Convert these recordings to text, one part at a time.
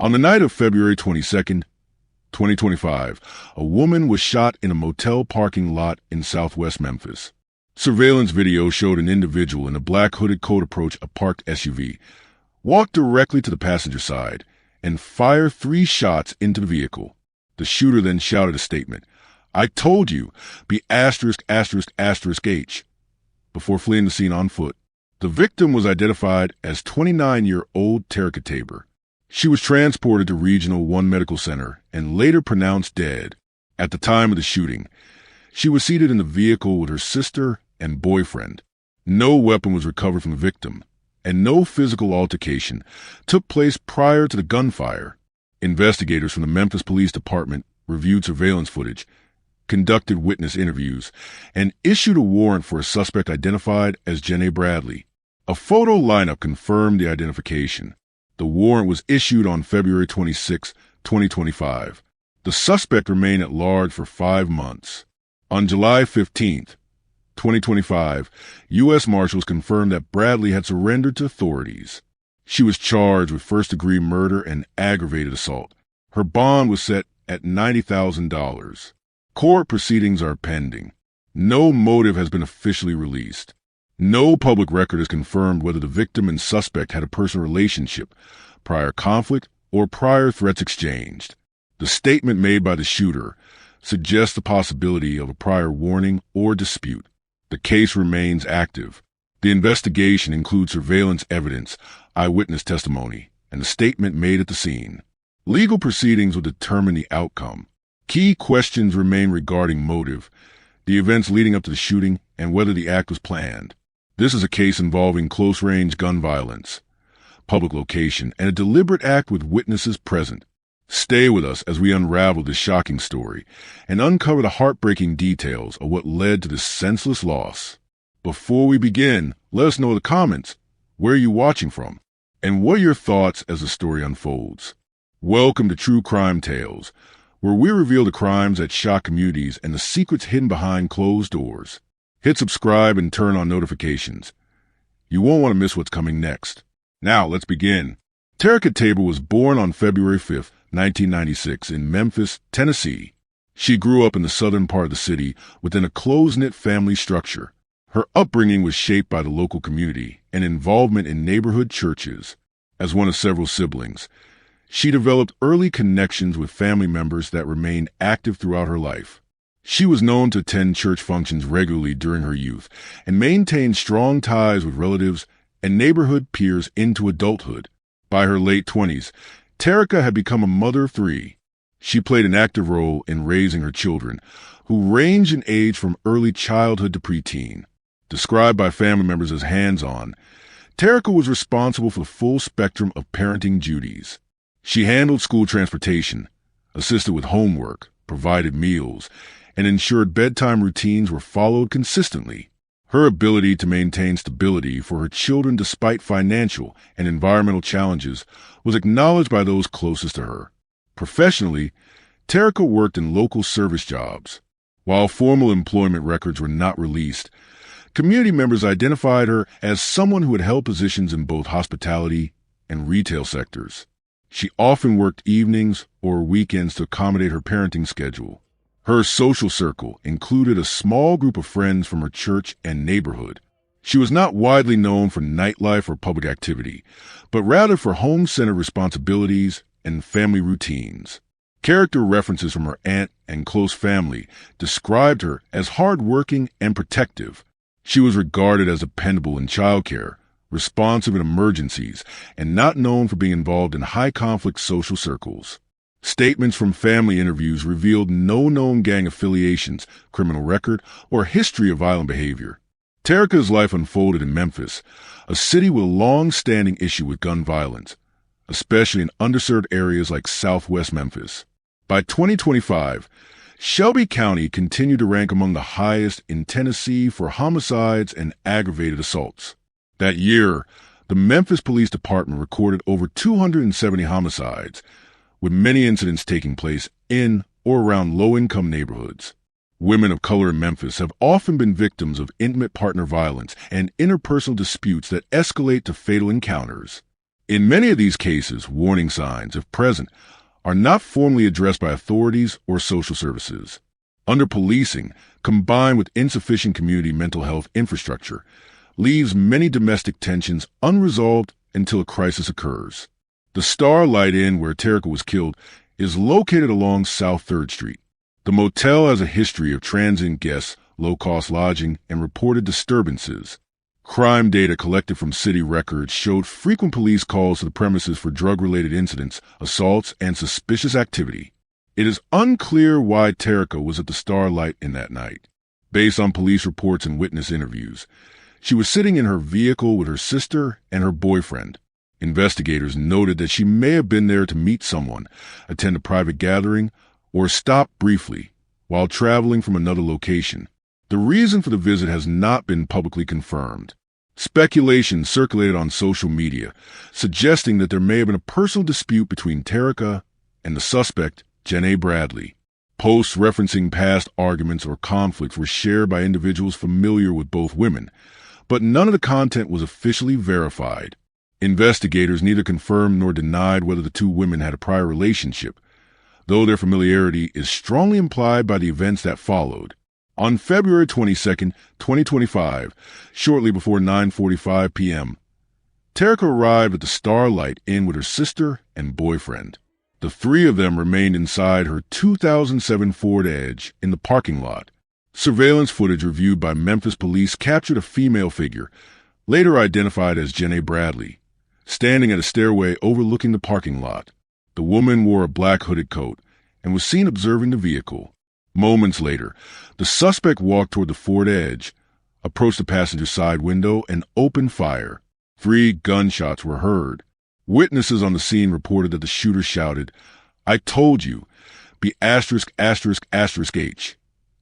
On the night of February 22nd, 2025, a woman was shot in a motel parking lot in southwest Memphis. Surveillance video showed an individual in a black hooded coat approach a parked SUV, walk directly to the passenger side, and fire 3 shots into the vehicle. The shooter then shouted a statement, "I told you, be ****H," before fleeing the scene on foot. The victim was identified as 29-year-old Terica Tabor. She was transported to Regional 1 Medical Center and later pronounced dead. At the time of the shooting, she was seated in the vehicle with her sister and boyfriend. No weapon was recovered from the victim, and no physical altercation took place prior to the gunfire. Investigators from the Memphis Police Department reviewed surveillance footage, conducted witness interviews, and issued a warrant for a suspect identified as Jenna Bradley. A photo lineup confirmed the identification. The warrant was issued on February 26, 2025. The suspect remained at large for 5 months. On July 15, 2025, U.S. Marshals confirmed that Bradley had surrendered to authorities. She was charged with first-degree murder and aggravated assault. Her bond was set at $90,000. Court proceedings are pending. No motive has been officially released. No public record has confirmed whether the victim and suspect had a personal relationship, prior conflict, or prior threats exchanged. The statement made by the shooter suggests the possibility of a prior warning or dispute. The case remains active. The investigation includes surveillance evidence, eyewitness testimony, and a statement made at the scene. Legal proceedings will determine the outcome. Key questions remain regarding motive, the events leading up to the shooting, and whether the act was planned. This is a case involving close-range gun violence, public location, and a deliberate act with witnesses present. Stay with us as we unravel this shocking story and uncover the heartbreaking details of what led to this senseless loss. Before we begin, let us know in the comments where you're watching from and what are your thoughts as the story unfolds. Welcome to True Crime Tales, where we reveal the crimes that shock communities and the secrets hidden behind closed doors. Hit subscribe and turn on notifications. You won't want to miss what's coming next. Now, let's begin. Terica Tabor was born on February 5, 1996 in Memphis, Tennessee. She grew up in the southern part of the city within a close-knit family structure. Her upbringing was shaped by the local community and involvement in neighborhood churches. As one of several siblings, she developed early connections with family members that remained active throughout her life. She was known to attend church functions regularly during her youth and maintained strong ties with relatives and neighborhood peers into adulthood. By her late 20s, Terica had become a mother of 3. She played an active role in raising her children, who ranged in age from early childhood to preteen. Described by family members as hands-on, Terica was responsible for the full spectrum of parenting duties. She handled school transportation, assisted with homework, provided meals, and ensured bedtime routines were followed consistently. Her ability to maintain stability for her children despite financial and environmental challenges was acknowledged by those closest to her. Professionally, Terica worked in local service jobs. While formal employment records were not released, community members identified her as someone who had held positions in both hospitality and retail sectors. She often worked evenings or weekends to accommodate her parenting schedule. Her social circle included a small group of friends from her church and neighborhood. She was not widely known for nightlife or public activity, but rather for home-centered responsibilities and family routines. Character references from her aunt and close family described her as hardworking and protective. She was regarded as dependable in childcare, responsive in emergencies, and not known for being involved in high-conflict social circles. Statements from family interviews revealed no known gang affiliations, criminal record, or history of violent behavior. Terica's life unfolded in Memphis, a city with a long-standing issue with gun violence, especially in underserved areas like southwest Memphis. By 2025, Shelby County continued to rank among the highest in Tennessee for homicides and aggravated assaults. That year, the Memphis Police Department recorded over 270 homicides, with many incidents taking place in or around low-income neighborhoods. Women of color in Memphis have often been victims of intimate partner violence and interpersonal disputes that escalate to fatal encounters. In many of these cases, warning signs, if present, are not formally addressed by authorities or social services. Underpolicing, combined with insufficient community mental health infrastructure, leaves many domestic tensions unresolved until a crisis occurs. The Starlight Inn where Terica was killed is located along South 3rd Street. The motel has a history of transient guests, low-cost lodging, and reported disturbances. Crime data collected from city records showed frequent police calls to the premises for drug-related incidents, assaults, and suspicious activity. It is unclear why Terica was at the Starlight Inn that night. Based on police reports and witness interviews, she was sitting in her vehicle with her sister and her boyfriend. Investigators noted that she may have been there to meet someone, attend a private gathering, or stop briefly while traveling from another location. The reason for the visit has not been publicly confirmed. Speculation circulated on social media, suggesting that there may have been a personal dispute between Terica and the suspect, Jenna Bradley. Posts referencing past arguments or conflicts were shared by individuals familiar with both women, but none of the content was officially verified. Investigators neither confirmed nor denied whether the two women had a prior relationship, though their familiarity is strongly implied by the events that followed. On February 22, 2025, shortly before 9:45 p.m., Terica arrived at the Starlight Inn with her sister and boyfriend. The three of them remained inside her 2007 Ford Edge in the parking lot. Surveillance footage reviewed by Memphis police captured a female figure, later identified as Jenna Bradley, standing at a stairway overlooking the parking lot. The woman wore a black hooded coat and was seen observing the vehicle. Moments later, the suspect walked toward the Ford Edge, approached the passenger side window, and opened fire. 3 gunshots were heard. Witnesses on the scene reported that the shooter shouted, "I told you, be *****H,"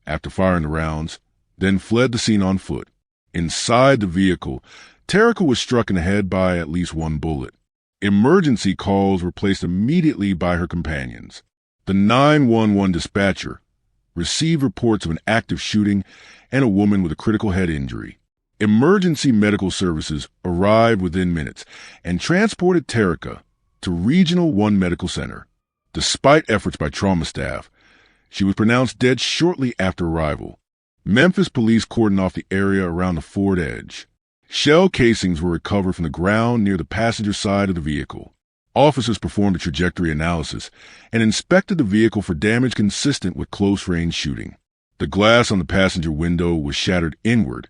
after firing the rounds, then fled the scene on foot. Inside the vehicle, Terica was struck in the head by at least 1 bullet. Emergency calls were placed immediately by her companions. The 911 dispatcher received reports of an active shooting and a woman with a critical head injury. Emergency medical services arrived within minutes and transported Terica to Regional 1 Medical Center. Despite efforts by trauma staff, she was pronounced dead shortly after arrival. Memphis police cordoned off the area around the Ford Edge. Shell casings were recovered from the ground near the passenger side of the vehicle. Officers performed a trajectory analysis and inspected the vehicle for damage consistent with close-range shooting. The glass on the passenger window was shattered inward,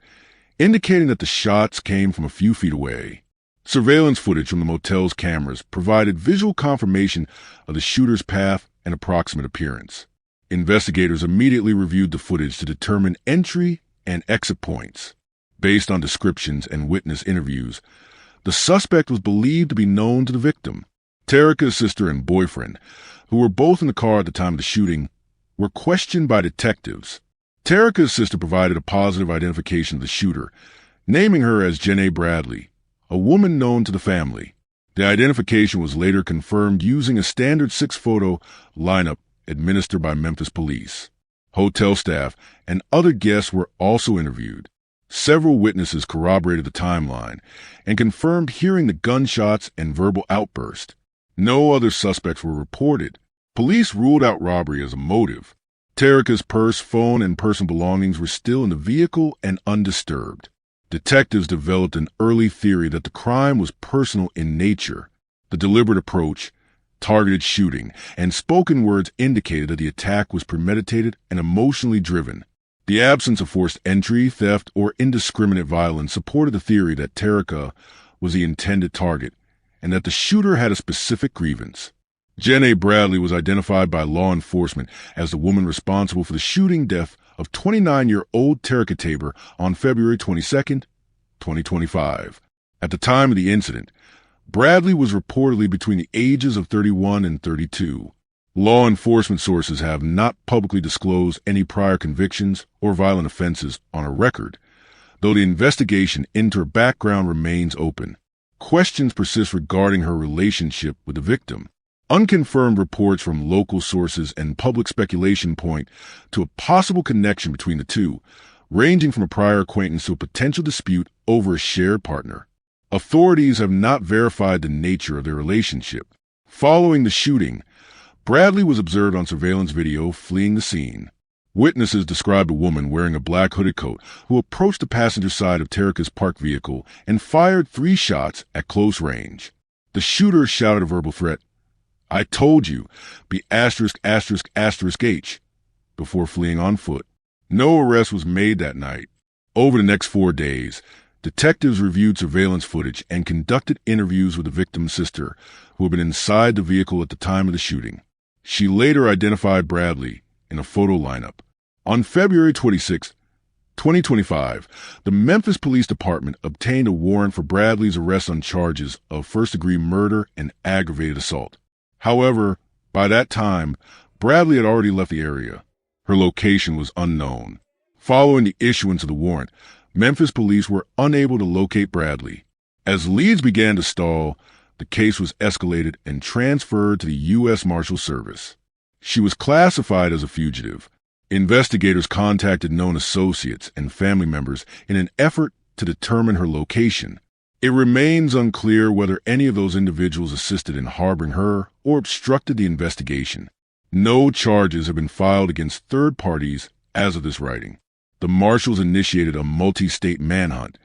indicating that the shots came from a few feet away. Surveillance footage from the motel's cameras provided visual confirmation of the shooter's path and approximate appearance. Investigators immediately reviewed the footage to determine entry and exit points. Based on descriptions and witness interviews, the suspect was believed to be known to the victim. Terica's sister and boyfriend, who were both in the car at the time of the shooting, were questioned by detectives. Terica's sister provided a positive identification of the shooter, naming her as Jenna Bradley, a woman known to the family. The identification was later confirmed using a standard 6-photo lineup administered by Memphis police. Hotel staff and other guests were also interviewed. Several witnesses corroborated the timeline and confirmed hearing the gunshots and verbal outburst. No other suspects were reported. Police ruled out robbery as a motive. Terica's purse, phone, and personal belongings were still in the vehicle and undisturbed. Detectives developed an early theory that the crime was personal in nature. The deliberate approach, targeted shooting, and spoken words indicated that the attack was premeditated and emotionally driven. The absence of forced entry, theft, or indiscriminate violence supported the theory that Terica was the intended target and that the shooter had a specific grievance. Jenna Bradley was identified by law enforcement as the woman responsible for the shooting death of 29-year-old Terica Tabor on February 22, 2025. At the time of the incident, Bradley was reportedly between the ages of 31 and 32. Law enforcement sources have not publicly disclosed any prior convictions or violent offenses on her record, though the investigation into her background remains open. Questions persist regarding her relationship with the victim. Unconfirmed reports from local sources and public speculation point to a possible connection between the two, ranging from a prior acquaintance to a potential dispute over a shared partner. Authorities have not verified the nature of their relationship. Following the shooting, Bradley was observed on surveillance video fleeing the scene. Witnesses described a woman wearing a black hooded coat who approached the passenger side of Terica's parked vehicle and fired 3 shots at close range. The shooter shouted a verbal threat, "I told you, be ****H," before fleeing on foot. No arrest was made that night. Over the next 4 days, detectives reviewed surveillance footage and conducted interviews with the victim's sister, who had been inside the vehicle at the time of the shooting. She later identified Bradley in a photo lineup. On February 26, 2025, the Memphis Police Department obtained a warrant for Bradley's arrest on charges of first-degree murder and aggravated assault. However, by that time, Bradley had already left the area. Her location was unknown. Following the issuance of the warrant, Memphis police were unable to locate Bradley. As leads began to stall, the case was escalated and transferred to the U.S. Marshal Service. She was classified as a fugitive. Investigators contacted known associates and family members in an effort to determine her location. It remains unclear whether any of those individuals assisted in harboring her or obstructed the investigation. No charges have been filed against third parties as of this writing. The marshals initiated a multi-state manhunt,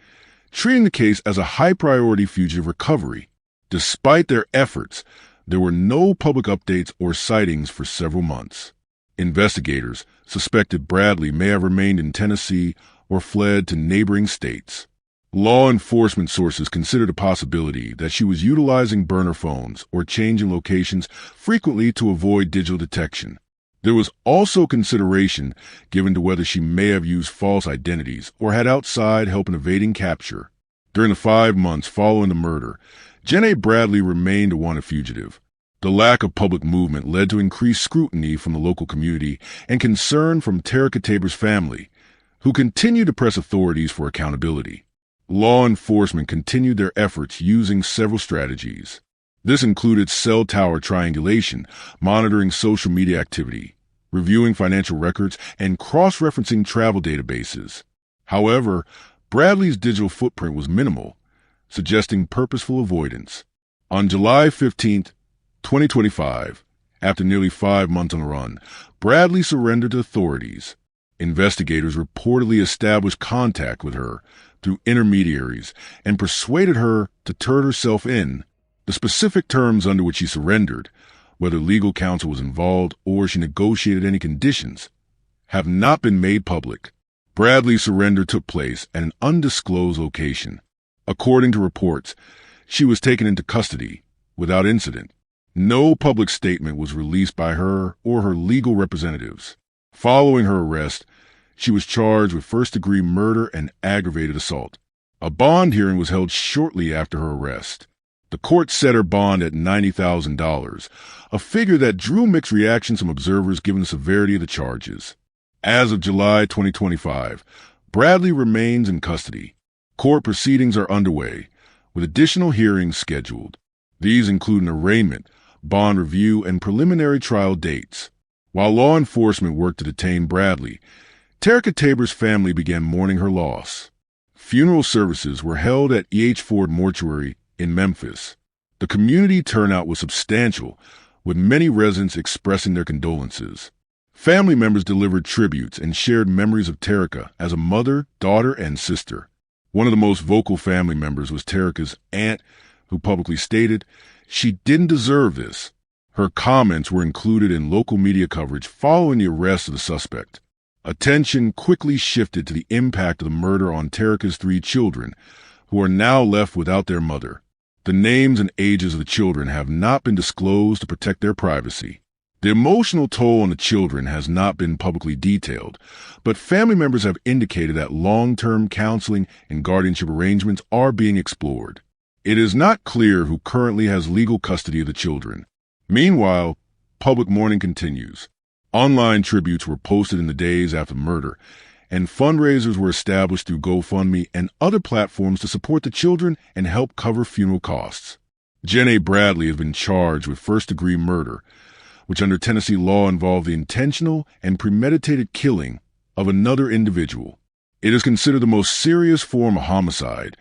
treating the case as a high-priority fugitive recovery. Despite their efforts, there were no public updates or sightings for several months. Investigators suspected Bradley may have remained in Tennessee or fled to neighboring states. Law enforcement sources considered a possibility that she was utilizing burner phones or changing locations frequently to avoid digital detection. There was also consideration given to whether she may have used false identities or had outside help in evading capture. During the 5 months following the murder, Jenna Bradley remained a wanted fugitive. The lack of public movement led to increased scrutiny from the local community and concern from Terica Tabor's family, who continued to press authorities for accountability. Law enforcement continued their efforts using several strategies. This included cell tower triangulation, monitoring social media activity, reviewing financial records, and cross-referencing travel databases. However, Bradley's digital footprint was minimal, suggesting purposeful avoidance. On July 15, 2025, after nearly 5 months on the run, Bradley surrendered to authorities. Investigators reportedly established contact with her through intermediaries and persuaded her to turn herself in. The specific terms under which she surrendered, whether legal counsel was involved or she negotiated any conditions, have not been made public. Bradley's surrender took place at an undisclosed location. According to reports, she was taken into custody without incident. No public statement was released by her or her legal representatives. Following her arrest, she was charged with first-degree murder and aggravated assault. A bond hearing was held shortly after her arrest. The court set her bond at $90,000, a figure that drew mixed reactions from observers given the severity of the charges. As of July 2025, Bradley remains in custody. Court proceedings are underway, with additional hearings scheduled. These include an arraignment, bond review, and preliminary trial dates. While law enforcement worked to detain Bradley, Terica Tabor's family began mourning her loss. Funeral services were held at E.H. Ford Mortuary in Memphis. The community turnout was substantial, with many residents expressing their condolences. Family members delivered tributes and shared memories of Terica as a mother, daughter, and sister. One of the most vocal family members was Terica's aunt, who publicly stated she didn't deserve this. Her comments were included in local media coverage following the arrest of the suspect. Attention quickly shifted to the impact of the murder on Terica's 3 children, who are now left without their mother. The names and ages of the children have not been disclosed to protect their privacy. The emotional toll on the children has not been publicly detailed, but family members have indicated that long-term counseling and guardianship arrangements are being explored. It is not clear who currently has legal custody of the children. Meanwhile, public mourning continues. Online tributes were posted in the days after murder, and fundraisers were established through GoFundMe and other platforms to support the children and help cover funeral costs. Jenna Bradley has been charged with first-degree murder, which under Tennessee law involved the intentional and premeditated killing of another individual. It is considered the most serious form of homicide,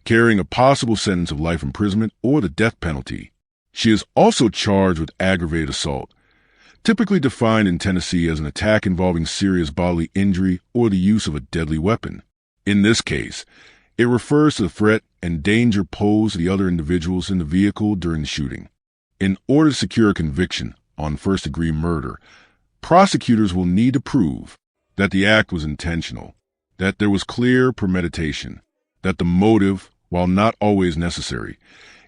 carrying a possible sentence of life imprisonment or the death penalty. She is also charged with aggravated assault, typically defined in Tennessee as an attack involving serious bodily injury or the use of a deadly weapon. In this case, it refers to the threat and danger posed to the other individuals in the vehicle during the shooting. In order to secure a conviction on first-degree murder, prosecutors will need to prove that the act was intentional, that there was clear premeditation, that the motive, while not always necessary,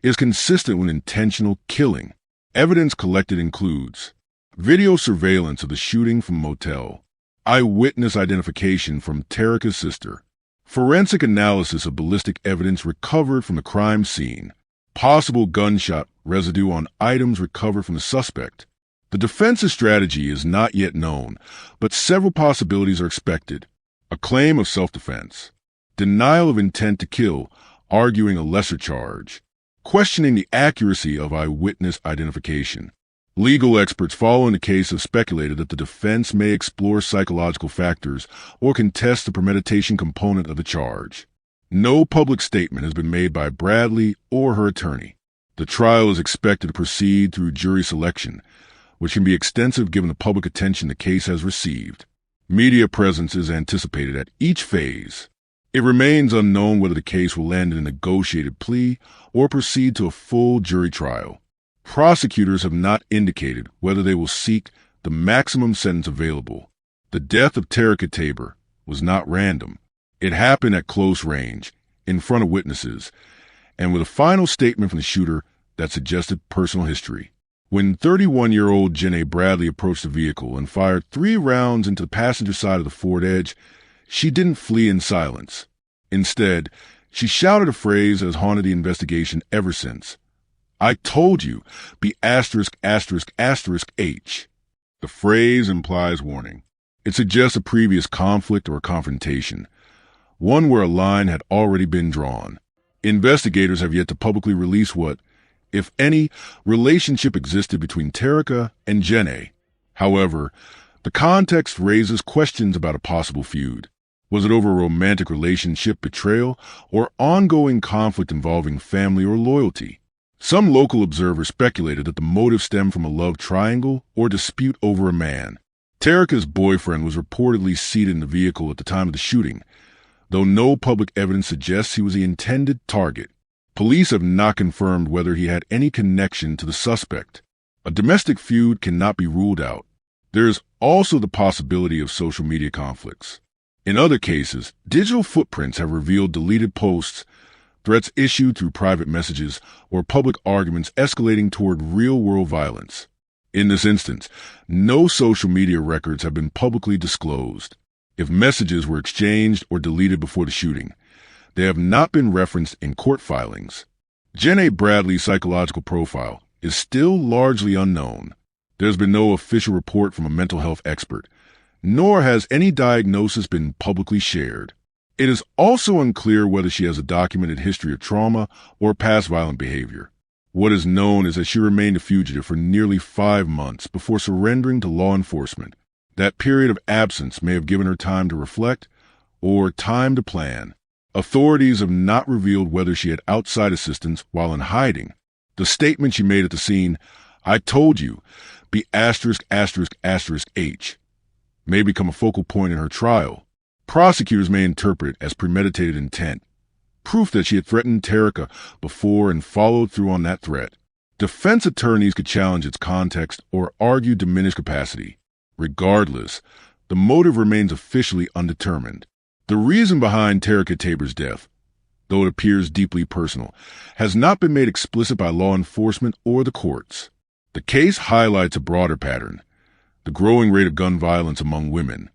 is consistent with intentional killing. Evidence collected includes video surveillance of the shooting from a motel, eyewitness identification from Terica's sister, forensic analysis of ballistic evidence recovered from the crime scene, possible gunshot residue on items recovered from the suspect. The defense's strategy is not yet known, but several possibilities are expected. A claim of self-defense, denial of intent to kill, arguing a lesser charge, questioning the accuracy of eyewitness identification. Legal experts following the case have speculated that the defense may explore psychological factors or contest the premeditation component of the charge. No public statement has been made by Bradley or her attorney. The trial is expected to proceed through jury selection, which can be extensive given the public attention the case has received. Media presence is anticipated at each phase. It remains unknown whether the case will end in a negotiated plea or proceed to a full jury trial. Prosecutors have not indicated whether they will seek the maximum sentence available. The death of Terica Tabor was not random. It happened at close range, in front of witnesses, and with a final statement from the shooter that suggested personal history. When 31-year-old Jenna Bradley approached the vehicle and fired 3 rounds into the passenger side of the Ford Edge, she didn't flee in silence. Instead, she shouted a phrase that has haunted the investigation ever since. "I told you, be asterisk, asterisk, asterisk, H." The phrase implies warning. It suggests a previous conflict or confrontation, one where a line had already been drawn. Investigators have yet to publicly release what, if any, relationship existed between Terica and Jenna. However, the context raises questions about a possible feud. Was it over a romantic relationship, betrayal, or ongoing conflict involving family or loyalty? Some local observers speculated that the motive stemmed from a love triangle or dispute over a man. Terica's boyfriend was reportedly seated in the vehicle at the time of the shooting, though no public evidence suggests he was the intended target. Police have not confirmed whether he had any connection to the suspect. A domestic feud cannot be ruled out. There is also the possibility of social media conflicts. In other cases, digital footprints have revealed deleted posts, threats issued through private messages, or public arguments escalating toward real-world violence. In this instance, no social media records have been publicly disclosed. If messages were exchanged or deleted before the shooting, they have not been referenced in court filings. Jenna Bradley's psychological profile is still largely unknown. There's been no official report from a mental health expert, nor has any diagnosis been publicly shared. It is also unclear whether she has a documented history of trauma or past violent behavior. What is known is that she remained a fugitive for nearly 5 months before surrendering to law enforcement. That period of absence may have given her time to reflect or time to plan. Authorities have not revealed whether she had outside assistance while in hiding. The statement she made at the scene, "I told you, be asterisk, asterisk, asterisk, H," may become a focal point in her trial. Prosecutors may interpret it as premeditated intent, proof that she had threatened Terica before and followed through on that threat. Defense attorneys could challenge its context or argue diminished capacity. Regardless, the motive remains officially undetermined. The reason behind Terica Tabor's death, though it appears deeply personal, has not been made explicit by law enforcement or the courts. The case highlights a broader pattern: the growing rate of gun violence among women,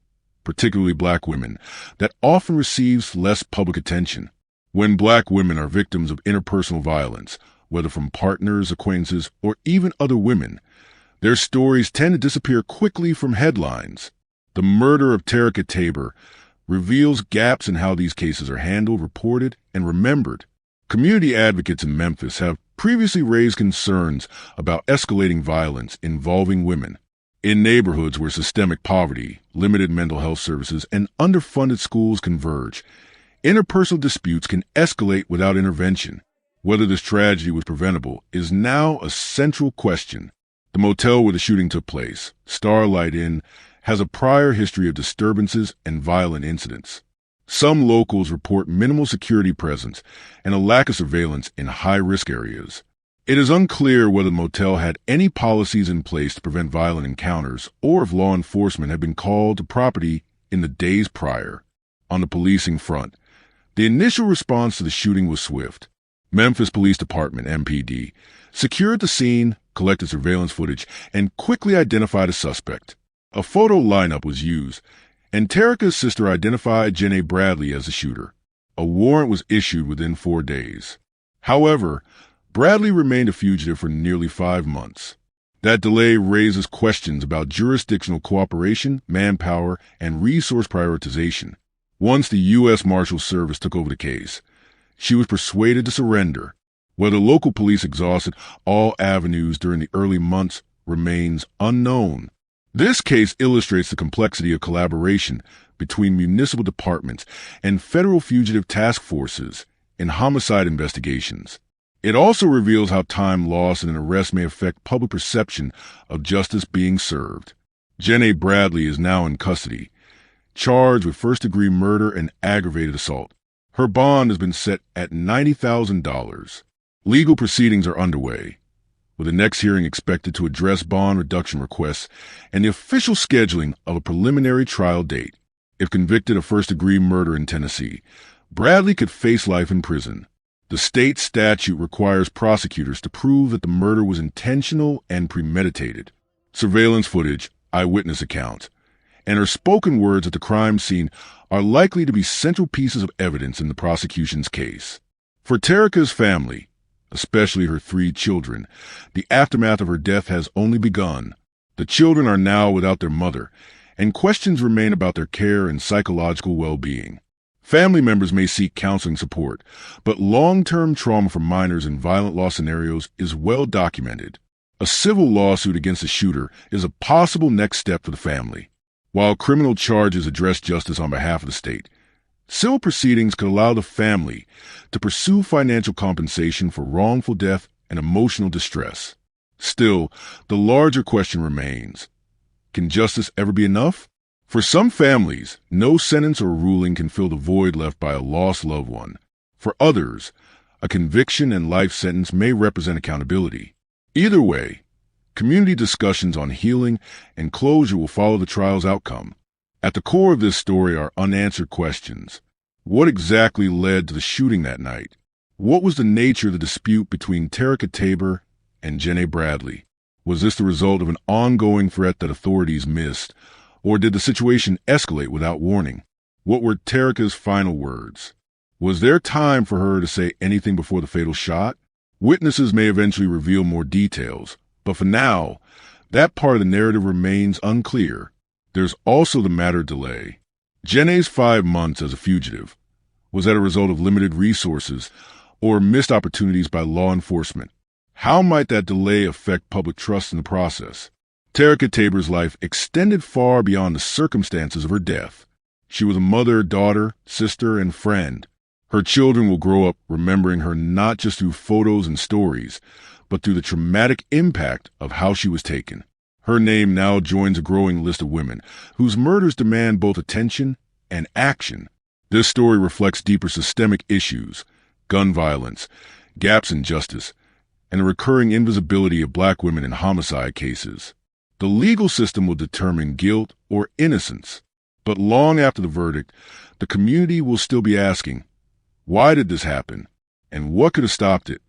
particularly black women, that often receives less public attention. When black women are victims of interpersonal violence, whether from partners, acquaintances, or even other women, their stories tend to disappear quickly from headlines. The murder of Terica Tabor reveals gaps in how these cases are handled, reported, and remembered. Community advocates in Memphis have previously raised concerns about escalating violence involving women. In neighborhoods where systemic poverty, limited mental health services, and underfunded schools converge, Interpersonal disputes can escalate without intervention. Whether this tragedy was preventable is now a central question. The motel where the shooting took place, Starlight Inn, has a prior history of disturbances and violent incidents. Some locals report minimal security presence and a lack of surveillance in high-risk areas. It is unclear whether the motel had any policies in place to prevent violent encounters or if law enforcement had been called to property in the days prior. On the policing front, the initial response to the shooting was swift. Memphis Police Department, MPD, secured the scene, collected surveillance footage, and quickly identified a suspect. A photo lineup was used, and Terica's sister identified Jenna Bradley as the shooter. A warrant was issued within 4 days. However, Bradley remained a fugitive for nearly 5 months. That delay raises questions about jurisdictional cooperation, manpower, and resource prioritization. Once the U.S. Marshals Service took over the case, she was persuaded to surrender. Whether local police exhausted all avenues during the early months remains unknown. This case illustrates the complexity of collaboration between municipal departments and federal fugitive task forces in homicide investigations. It also reveals how time lost in an arrest may affect public perception of justice being served. Jenna Bradley is now in custody, charged with first-degree murder and aggravated assault. Her bond has been set at $90,000. Legal proceedings are underway, with the next hearing expected to address bond reduction requests and the official scheduling of a preliminary trial date. If convicted of first-degree murder in Tennessee, Bradley could face life in prison. The state statute requires prosecutors to prove that the murder was intentional and premeditated. Surveillance footage, eyewitness accounts, and her spoken words at the crime scene are likely to be central pieces of evidence in the prosecution's case. For Terica's family, especially her 3 children, the aftermath of her death has only begun. The children are now without their mother, and questions remain about their care and psychological well-being. Family members may seek counseling support, but long-term trauma for minors in violent loss scenarios is well documented. A civil lawsuit against the shooter is a possible next step for the family. While criminal charges address justice on behalf of the state, civil proceedings could allow the family to pursue financial compensation for wrongful death and emotional distress. Still, the larger question remains: can justice ever be enough? For some families, no sentence or ruling can fill the void left by a lost loved one. For others, a conviction and life sentence may represent accountability. Either way, community discussions on healing and closure will follow the trial's outcome. At the core of this story are unanswered questions. What exactly led to the shooting that night? What was the nature of the dispute between Terica Tabor and Jenna Bradley? Was this the result of an ongoing threat that authorities missed, or did the situation escalate without warning? What were Terica's final words? Was there time for her to say anything before the fatal shot? Witnesses may eventually reveal more details, but for now, that part of the narrative remains unclear. There's also the matter of delay. Jenna's 5 months as a fugitive. Was that a result of limited resources or missed opportunities by law enforcement? How might that delay affect public trust in the process? Terica Tabor's life extended far beyond the circumstances of her death. She was a mother, daughter, sister, and friend. Her children will grow up remembering her not just through photos and stories, but through the traumatic impact of how she was taken. Her name now joins a growing list of women whose murders demand both attention and action. This story reflects deeper systemic issues: gun violence, gaps in justice, and the recurring invisibility of Black women in homicide cases. The legal system will determine guilt or innocence, but long after the verdict, the community will still be asking, why did this happen, and what could have stopped it?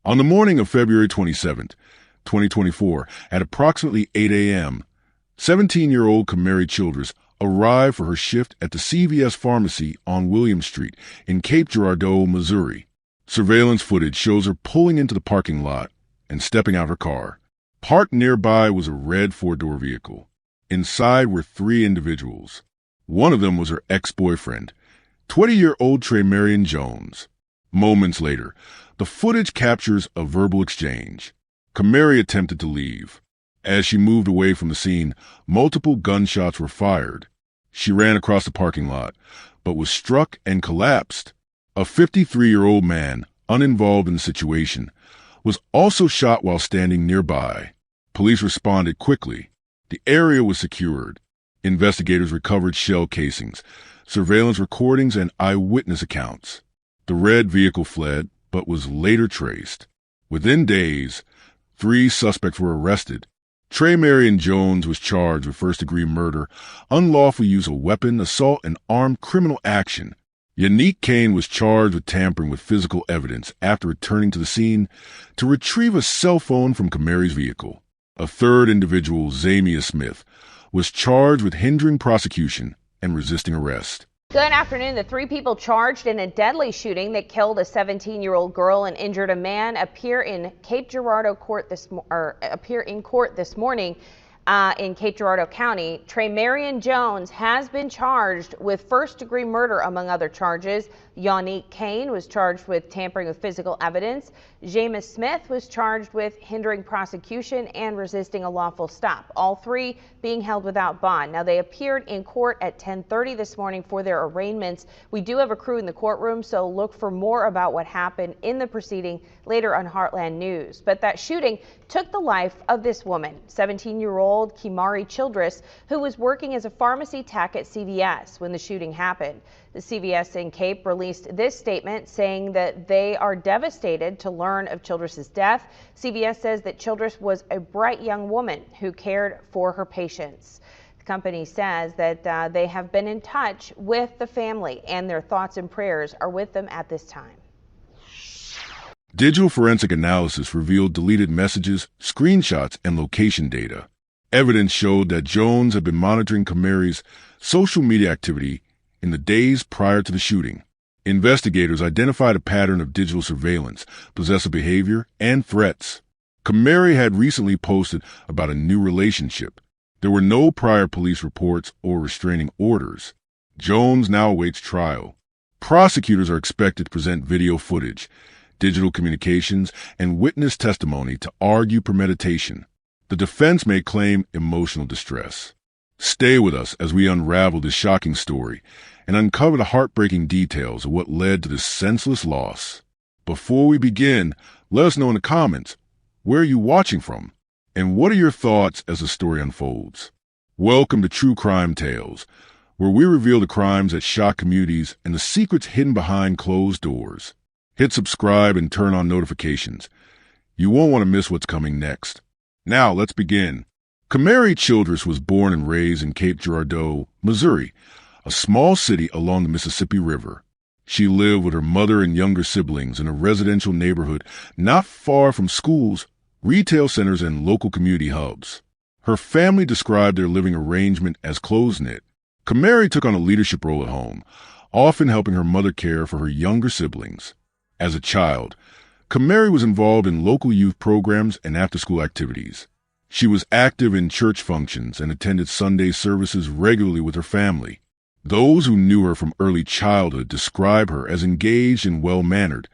On the morning of February 27th, 2024, at approximately 8 a.m., 17-year-old Kamari Childress arrived for her shift at the CVS pharmacy on William Street in Cape Girardeau, Missouri. Surveillance footage shows her pulling into the parking lot and stepping out her car. Parked nearby was a red 4-door vehicle. Inside were 3 individuals. One of them was her ex-boyfriend, 20-year-old Trey Marion Jones. Moments later, the footage captures a verbal exchange. Kamari attempted to leave. As she moved away from the scene, multiple gunshots were fired. She ran across the parking lot, but was struck and collapsed. A 53-year-old man, uninvolved in the situation, was also shot while standing nearby. Police responded quickly. The area was secured. Investigators recovered shell casings, surveillance recordings, and eyewitness accounts. The red vehicle fled, but was later traced. Within days, 3 suspects were arrested. Trey Marion Jones was charged with first-degree murder, unlawful use of weapon, assault, and armed criminal action. Yannick Kane was charged with tampering with physical evidence after returning to the scene to retrieve a cell phone from Kamari's vehicle. A third individual, Zamia Smith, was charged with hindering prosecution and resisting arrest. Good afternoon. The 3 people charged in a deadly shooting that killed a 17-year-old girl and injured a man appear in Cape Girardeau court this morning. In Cape Girardeau County. Trey Marion Jones has been charged with first-degree murder, among other charges. Yannick Kane was charged with tampering with physical evidence. Jameis Smith was charged with hindering prosecution and resisting a lawful stop. All 3 being held without bond. Now, they appeared in court at 10:30 this morning for their arraignments. We do have a crew in the courtroom, so look for more about what happened in the proceeding later on Heartland News. But that shooting took the life of this woman, 17-year-old Kimari Childress, who was working as a pharmacy tech at CVS when the shooting happened. The CVS in Cape released this statement saying that they are devastated to learn of Childress's death. CVS says that Childress was a bright young woman who cared for her patients. The company says that they have been in touch with the family and their thoughts and prayers are with them at this time. Digital forensic analysis revealed deleted messages, screenshots, and location data. Evidence showed that Jones had been monitoring Kamari's social media activity in the days prior to the shooting. Investigators identified a pattern of digital surveillance, possessive behavior, and threats. Kamari had recently posted about a new relationship. There were no prior police reports or restraining orders. Jones now awaits trial. Prosecutors are expected to present video footage, digital communications, and witness testimony to argue premeditation. The defense may claim emotional distress. Stay with us as we unravel this shocking story and uncover the heartbreaking details of what led to this senseless loss. Before we begin, let us know in the comments, where are you watching from? And what are your thoughts as the story unfolds? Welcome to True Crime Tales, where we reveal the crimes that shock communities and the secrets hidden behind closed doors. Hit subscribe and turn on notifications. You won't want to miss what's coming next. Now, let's begin. Kamari Childress was born and raised in Cape Girardeau, Missouri, a small city along the Mississippi River. She lived with her mother and younger siblings in a residential neighborhood not far from schools, retail centers, and local community hubs. Her family described their living arrangement as close-knit. Kamari took on a leadership role at home, often helping her mother care for her younger siblings. As a child, Kamari was involved in local youth programs and after-school activities. She was active in church functions and attended Sunday services regularly with her family. Those who knew her from early childhood describe her as engaged and well-mannered,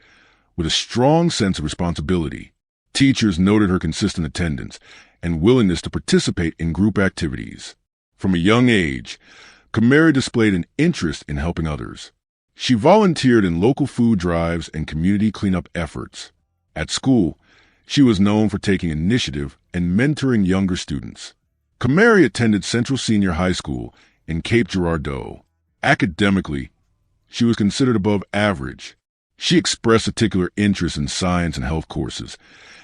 with a strong sense of responsibility. Teachers noted her consistent attendance and willingness to participate in group activities. From a young age, Kamari displayed an interest in helping others. She volunteered in local food drives and community cleanup efforts. At school, she was known for taking initiative and mentoring younger students. Kamari attended Central Senior High School in Cape Girardeau. Academically, she was considered above average. She expressed particular interest in science and health courses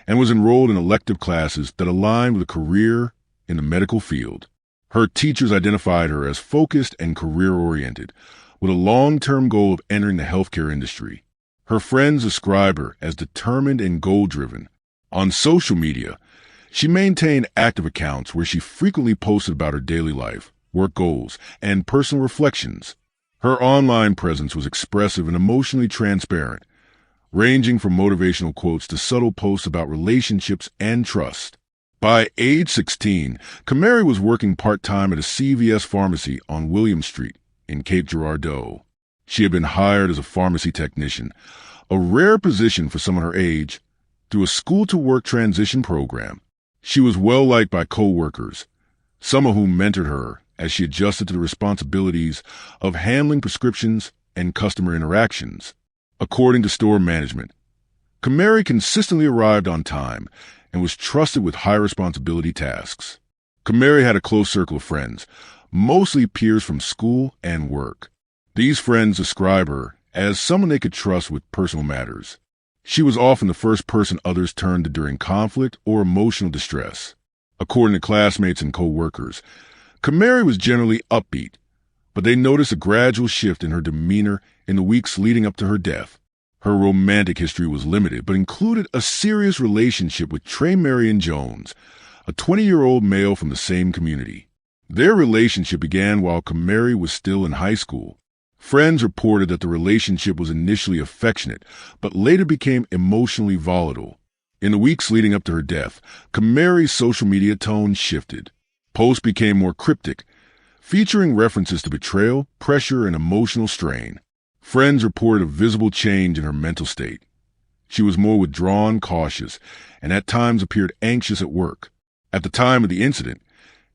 and was enrolled in elective classes that aligned with a career in the medical field. Her teachers identified her as focused and career-oriented, with a long-term goal of entering the healthcare industry. Her friends describe her as determined and goal-driven. On social media, she maintained active accounts where she frequently posted about her daily life, work goals, and personal reflections. Her online presence was expressive and emotionally transparent, ranging from motivational quotes to subtle posts about relationships and trust. By age 16, Kamari was working part-time at a CVS pharmacy on William Street in Cape Girardeau. She had been hired as a pharmacy technician, a rare position for someone her age, through a school-to-work transition program. She was well-liked by co-workers, some of whom mentored her as she adjusted to the responsibilities of handling prescriptions and customer interactions. According to store management, Kamari consistently arrived on time and was trusted with high-responsibility tasks. Kamari had a close circle of friends, mostly peers from school and work. These friends describe her as someone they could trust with personal matters. She was often the first person others turned to during conflict or emotional distress. According to classmates and co-workers, Kamari was generally upbeat, but they noticed a gradual shift in her demeanor in the weeks leading up to her death. Her romantic history was limited, but included a serious relationship with Trey Marion Jones, a 20-year-old male from the same community. Their relationship began while Kamari was still in high school. Friends reported that the relationship was initially affectionate, but later became emotionally volatile. In the weeks leading up to her death, Kamari's social media tone shifted. Posts became more cryptic, featuring references to betrayal, pressure, and emotional strain. Friends reported a visible change in her mental state. She was more withdrawn, cautious, and at times appeared anxious at work. At the time of the incident,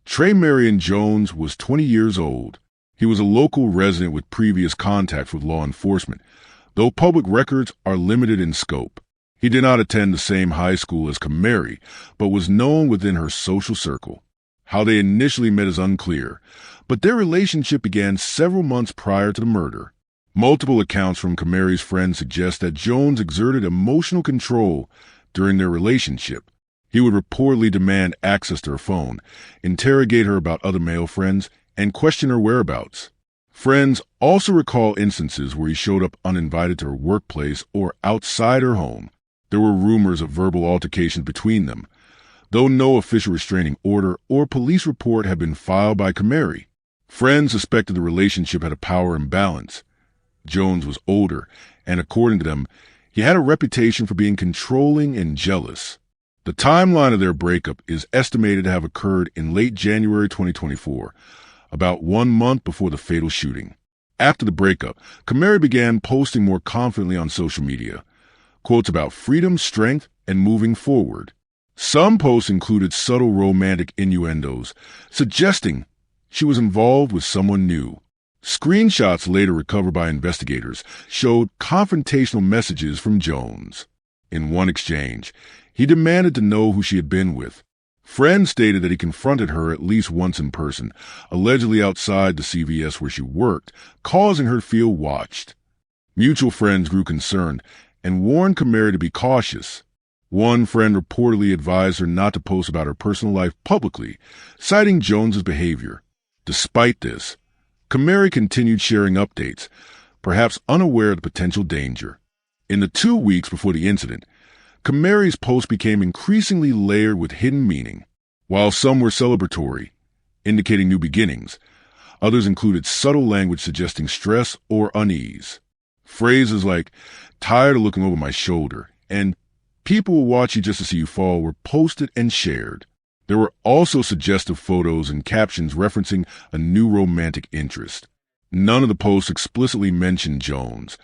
Trey Marion Jones was 20 years old. He was a local resident with previous contact with law enforcement, though public records are limited in scope. He did not attend the same high school as Kamari, but was known within her social circle. How they initially met is unclear, but their relationship began several months prior to the murder. Multiple accounts from Kamari's friends suggest that Jones exerted emotional control during their relationship. He would reportedly demand access to her phone, interrogate her about other male friends, and question her whereabouts. Friends also recall instances where he showed up uninvited to her workplace or outside her home. There were rumors of verbal altercations between them, though no official restraining order or police report had been filed by Kamari. Friends suspected the relationship had a power imbalance. Jones was older, and according to them, he had a reputation for being controlling and jealous. The timeline of their breakup is estimated to have occurred in late January 2024, about 1 month before the fatal shooting. After the breakup, Kamari began posting more confidently on social media, quotes about freedom, strength, and moving forward. Some posts included subtle romantic innuendos, suggesting she was involved with someone new. Screenshots later recovered by investigators showed confrontational messages from Jones. In one exchange, he demanded to know who she had been with. Friends stated that he confronted her at least once in person, allegedly outside the CVS where she worked, causing her to feel watched. Mutual friends grew concerned and warned Kamari to be cautious. One friend reportedly advised her not to post about her personal life publicly, citing Jones's behavior. Despite this, Kamari continued sharing updates, perhaps unaware of the potential danger. In the 2 weeks before the incident, Kamari's posts became increasingly layered with hidden meaning. While some were celebratory, indicating new beginnings, others included subtle language suggesting stress or unease. Phrases like, "tired of looking over my shoulder," and "people will watch you just to see you fall" were posted and shared. There were also suggestive photos and captions referencing a new romantic interest. None of the posts explicitly mentioned Jones,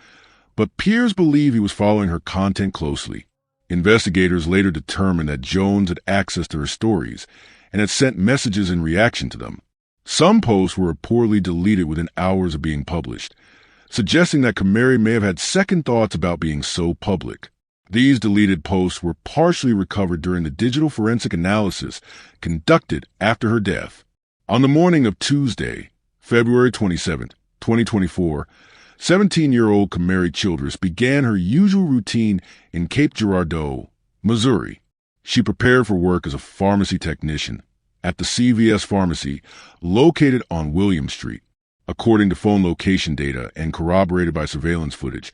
but peers believe he was following her content closely. Investigators later determined that Jones had access to her stories and had sent messages in reaction to them. Some posts were reportedly deleted within hours of being published, suggesting that Kamari may have had second thoughts about being so public. These deleted posts were partially recovered during the digital forensic analysis conducted after her death. On the morning of Tuesday, February 27, 2024, 17-year-old Kamari Childress began her usual routine in Cape Girardeau, Missouri. She prepared for work as a pharmacy technician at the CVS pharmacy located on William Street. According to phone location data and corroborated by surveillance footage,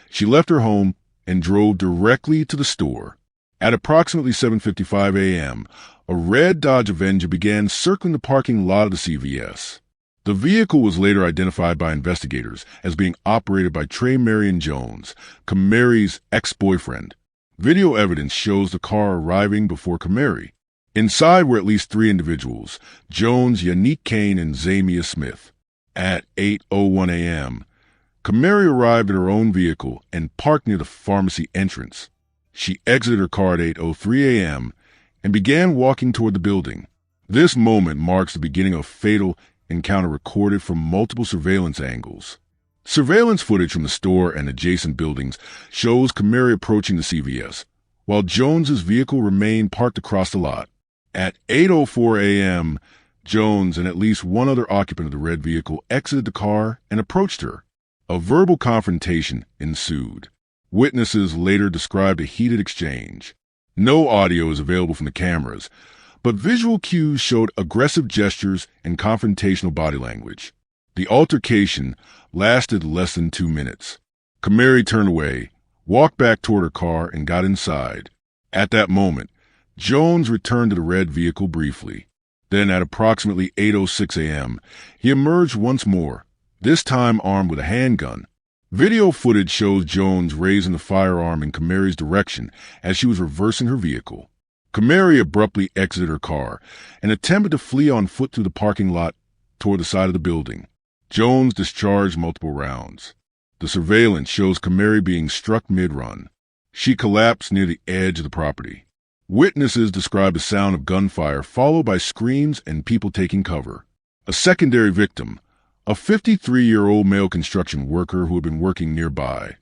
she left her home and drove directly to the store. At approximately 7:55 a.m., a red Dodge Avenger began circling the parking lot of the CVS. The vehicle was later identified by investigators as being operated by Trey Marion Jones, Kamari's ex-boyfriend. Video evidence shows the car arriving before Kamari. Inside were at least 3 individuals, Jones, Yannick Kane, and Zamia Smith. At 8:01 a.m., Kamari arrived at her own vehicle and parked near the pharmacy entrance. She exited her car at 8:03 a.m. and began walking toward the building. This moment marks the beginning of a fatal encounter recorded from multiple surveillance angles. Surveillance footage from the store and adjacent buildings shows Kamari approaching the CVS, while Jones's vehicle remained parked across the lot. At 8:04 a.m., Jones and at least one other occupant of the red vehicle exited the car and approached her. A verbal confrontation ensued. Witnesses later described a heated exchange. No audio is available from the cameras, but visual cues showed aggressive gestures and confrontational body language. The altercation lasted less than 2 minutes. Kamari turned away, walked back toward her car, and got inside. At that moment, Jones returned to the red vehicle briefly. Then, at approximately 8:06 a.m., he emerged once more, this time armed with a handgun. Video footage shows Jones raising the firearm in Kamari's direction as she was reversing her vehicle. Kamari abruptly exited her car and attempted to flee on foot through the parking lot toward the side of the building. Jones discharged multiple rounds. The surveillance shows Kamari being struck mid-run. She collapsed near the edge of the property. Witnesses described the sound of gunfire followed by screams and people taking cover. A secondary victim, a 53-year-old male construction worker who had been working nearby,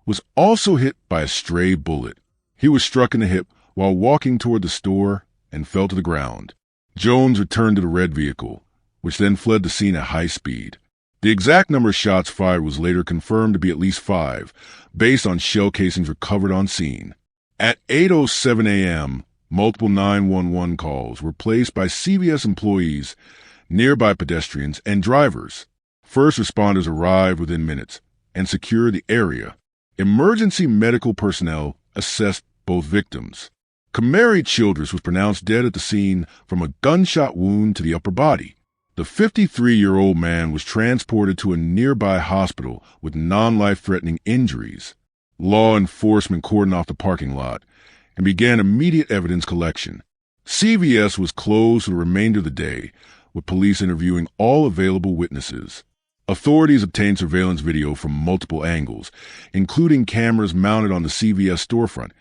was also hit by a stray bullet. He was struck in the hip while walking toward the store and fell to the ground. Jones returned to the red vehicle, which then fled the scene at high speed. The exact number of shots fired was later confirmed to be at least 5, based on shell casings recovered on scene. At 8:07 a.m., multiple 911 calls were placed by CVS employees, nearby pedestrians, and drivers. First responders arrived within minutes and secured the area. Emergency medical personnel assessed both victims. Kamari Childress was pronounced dead at the scene from a gunshot wound to the upper body. The 53-year-old man was transported to a nearby hospital with non-life-threatening injuries. Law enforcement cordoned off the parking lot and began immediate evidence collection. CVS was closed for the remainder of the day, with police interviewing all available witnesses. Authorities obtained surveillance video from multiple angles, including cameras mounted on the CVS storefront,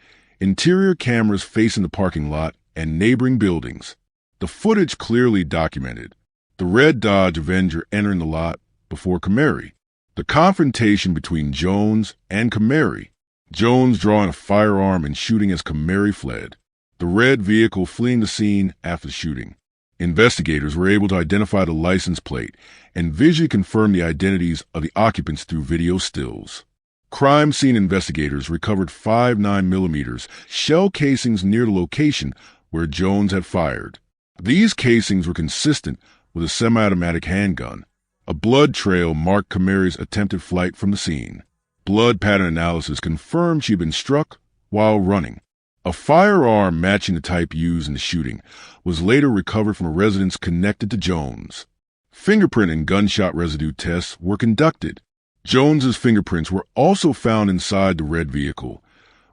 interior cameras facing the parking lot, and neighboring buildings. The footage clearly documented the red Dodge Avenger entering the lot before Kamari. The confrontation between Jones and Kamari, Jones drawing a firearm and shooting as Kamari fled. The red vehicle fleeing the scene after the shooting. Investigators were able to identify the license plate and visually confirm the identities of the occupants through video stills. Crime scene investigators recovered 5 9mm shell casings near the location where Jones had fired. These casings were consistent with a semi-automatic handgun. A blood trail marked Kamari's attempted flight from the scene. Blood pattern analysis confirmed she had been struck while running. A firearm matching the type used in the shooting was later recovered from a residence connected to Jones. Fingerprint and gunshot residue tests were conducted. Jones's fingerprints were also found inside the red vehicle,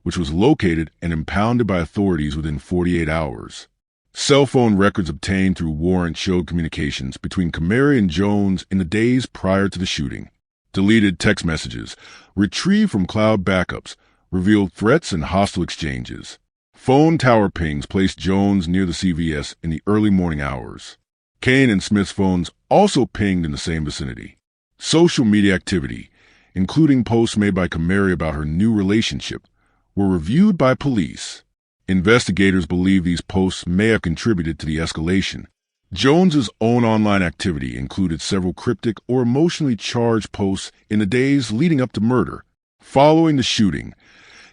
which was located and impounded by authorities within 48 hours. Cell phone records obtained through warrants showed communications between Kamari and Jones in the days prior to the shooting. Deleted text messages, retrieved from cloud backups, revealed threats and hostile exchanges. Phone tower pings placed Jones near the CVS in the early morning hours. Kane and Smith's phones also pinged in the same vicinity. Social media activity, including posts made by Kamari about her new relationship, were reviewed by police. Investigators believe these posts may have contributed to the escalation. Jones's own online activity included several cryptic or emotionally charged posts in the days leading up to murder. Following the shooting,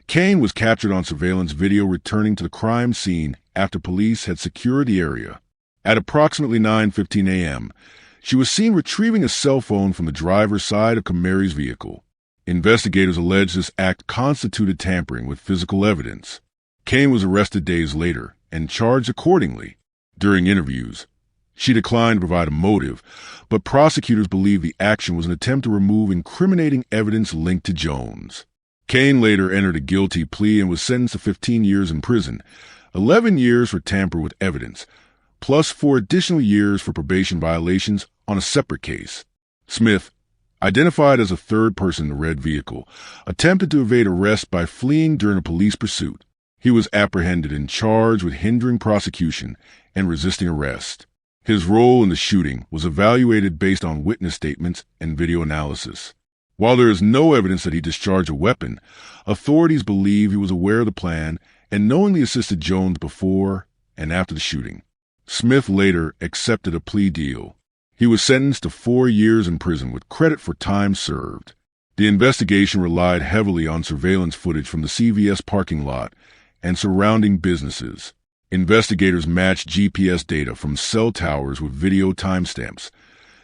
Kane was captured on surveillance video returning to the crime scene after police had secured the area. At approximately 9:15 a.m., she was seen retrieving a cell phone from the driver's side of Kamari's vehicle. Investigators allege this act constituted tampering with physical evidence. Kane was arrested days later and charged accordingly. During interviews, she declined to provide a motive, but prosecutors believe the action was an attempt to remove incriminating evidence linked to Jones. Kane later entered a guilty plea and was sentenced to 15 years in prison, 11 years for tamper with evidence, plus 4 additional years for probation violations on a separate case. Smith, identified as a third person in the red vehicle, attempted to evade arrest by fleeing during a police pursuit. He was apprehended and charged with hindering prosecution and resisting arrest. His role in the shooting was evaluated based on witness statements and video analysis. While there is no evidence that he discharged a weapon, authorities believe he was aware of the plan and knowingly assisted Jones before and after the shooting. Smith later accepted a plea deal. He was sentenced to 4 years in prison with credit for time served. The investigation relied heavily on surveillance footage from the CVS parking lot and surrounding businesses. Investigators matched GPS data from cell towers with video timestamps,